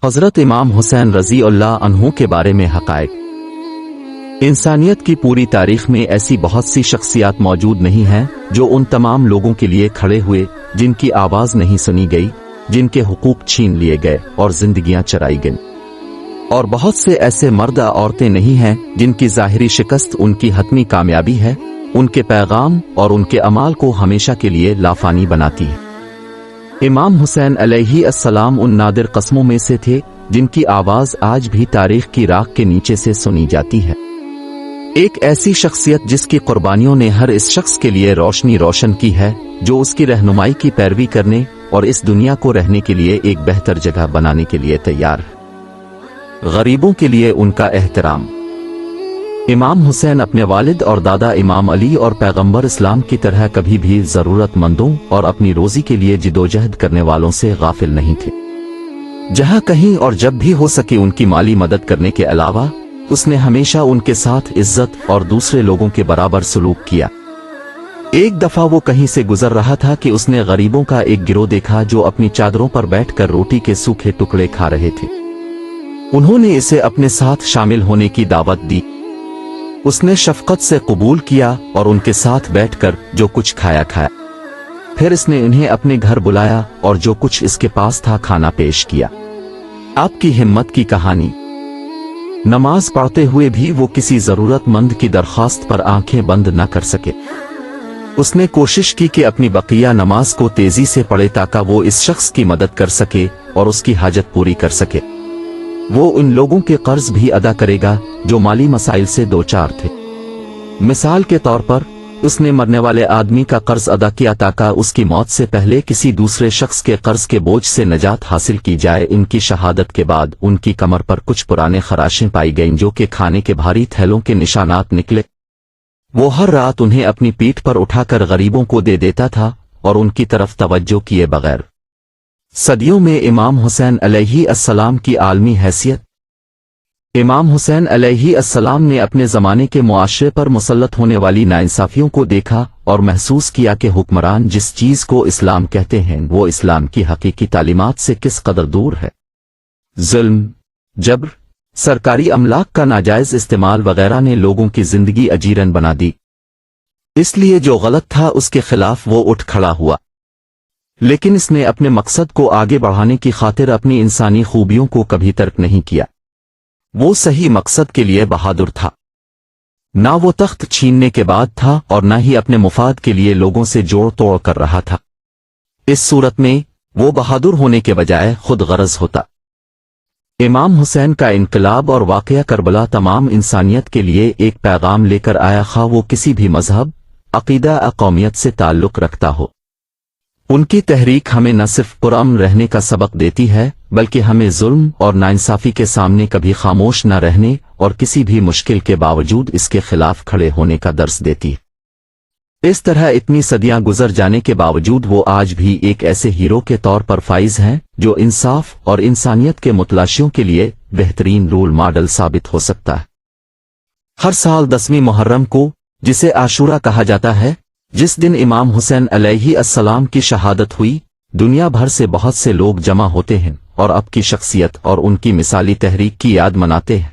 حضرت امام حسین رضی اللہ عنہ کے بارے میں حقائق۔ انسانیت کی پوری تاریخ میں ایسی بہت سی شخصیات موجود نہیں ہیں جو ان تمام لوگوں کے لیے کھڑے ہوئے جن کی آواز نہیں سنی گئی، جن کے حقوق چھین لیے گئے اور زندگیاں چرائی گئیں۔ اور بہت سے ایسے مرد عورتیں نہیں ہیں جن کی ظاہری شکست ان کی حتمی کامیابی ہے، ان کے پیغام اور ان کے اعمال کو ہمیشہ کے لیے لافانی بناتی ہے۔ امام حسین علیہ السلام ان نادر قسموں میں سے تھے جن کی آواز آج بھی تاریخ کی راکھ کے نیچے سے سنی جاتی ہے۔ ایک ایسی شخصیت جس کی قربانیوں نے ہر اس شخص کے لیے روشن کی ہے جو اس کی رہنمائی کی پیروی کرنے اور اس دنیا کو رہنے کے لیے ایک بہتر جگہ بنانے کے لیے تیار ہے۔ غریبوں کے لیے ان کا احترام۔ امام حسین اپنے والد اور دادا امام علی اور پیغمبر اسلام کی طرح کبھی بھی ضرورت مندوں اور اپنی روزی کے لیے جدوجہد کرنے والوں سے غافل نہیں تھے۔ جہاں کہیں اور جب بھی ہو سکے ان کی مالی مدد کرنے کے علاوہ اس نے ہمیشہ ان کے ساتھ عزت اور دوسرے لوگوں کے برابر سلوک کیا۔ ایک دفعہ وہ کہیں سے گزر رہا تھا کہ اس نے غریبوں کا ایک گروہ دیکھا جو اپنی چادروں پر بیٹھ کر روٹی کے سوکھے ٹکڑے کھا رہے تھے۔ انہوں نے اسے اپنے ساتھ شامل ہونے کی دعوت دی۔ اس نے شفقت سے قبول کیا اور ان کے ساتھ بیٹھ کر جو کچھ کھایا۔ پھر اس نے انہیں اپنے گھر بلایا اور جو کچھ اس کے پاس تھا کھانا پیش کیا۔ آپ کی ہمت کی کہانی۔ نماز پڑھتے ہوئے بھی وہ کسی ضرورت مند کی درخواست پر آنکھیں بند نہ کر سکے۔ اس نے کوشش کی کہ اپنی بقیہ نماز کو تیزی سے پڑھے تاکہ وہ اس شخص کی مدد کر سکے اور اس کی حاجت پوری کر سکے۔ وہ ان لوگوں کے قرض بھی ادا کرے گا جو مالی مسائل سے دوچار تھے۔ مثال کے طور پر اس نے مرنے والے آدمی کا قرض ادا کیا تاکہ اس کی موت سے پہلے کسی دوسرے شخص کے قرض کے بوجھ سے نجات حاصل کی جائے۔ ان کی شہادت کے بعد ان کی کمر پر کچھ پرانے خراشیں پائی گئیں جو کہ کھانے کے بھاری تھیلوں کے نشانات نکلے۔ وہ ہر رات انہیں اپنی پیٹھ پر اٹھا کر غریبوں کو دے دیتا تھا اور ان کی طرف توجہ کیے بغیر۔ صدیوں میں امام حسین علیہ السلام کی عالمی حیثیت۔ امام حسین علیہ السلام نے اپنے زمانے کے معاشرے پر مسلط ہونے والی ناانصافیوں کو دیکھا اور محسوس کیا کہ حکمران جس چیز کو اسلام کہتے ہیں وہ اسلام کی حقیقی تعلیمات سے کس قدر دور ہے۔ ظلم، جبر، سرکاری املاک کا ناجائز استعمال وغیرہ نے لوگوں کی زندگی اجیرن بنا دی۔ اس لیے جو غلط تھا اس کے خلاف وہ اٹھ کھڑا ہوا، لیکن اس نے اپنے مقصد کو آگے بڑھانے کی خاطر اپنی انسانی خوبیوں کو کبھی ترک نہیں کیا۔ وہ صحیح مقصد کے لیے بہادر تھا۔ نہ وہ تخت چھیننے کے بعد تھا اور نہ ہی اپنے مفاد کے لیے لوگوں سے جوڑ توڑ کر رہا تھا۔ اس صورت میں وہ بہادر ہونے کے بجائے خود غرض ہوتا۔ امام حسین کا انقلاب اور واقعہ کربلا تمام انسانیت کے لیے ایک پیغام لے کر آیا، خواہ وہ کسی بھی مذہب، عقیدہ یا قومیت سے تعلق رکھتا ہو۔ ان کی تحریک ہمیں نہ صرف پرامن رہنے کا سبق دیتی ہے بلکہ ہمیں ظلم اور ناانصافی کے سامنے کبھی خاموش نہ رہنے اور کسی بھی مشکل کے باوجود اس کے خلاف کھڑے ہونے کا درس دیتی ہے۔ اس طرح اتنی صدیاں گزر جانے کے باوجود وہ آج بھی ایک ایسے ہیرو کے طور پر فائز ہیں جو انصاف اور انسانیت کے متلاشیوں کے لیے بہترین رول ماڈل ثابت ہو سکتا ہے۔ ہر سال 10ویں محرم کو، جسے عاشورہ کہا جاتا ہے، جس دن امام حسین علیہ السلام کی شہادت ہوئی، دنیا بھر سے بہت سے لوگ جمع ہوتے ہیں اور اب کی شخصیت اور ان کی مثالی تحریک کی یاد مناتے ہیں۔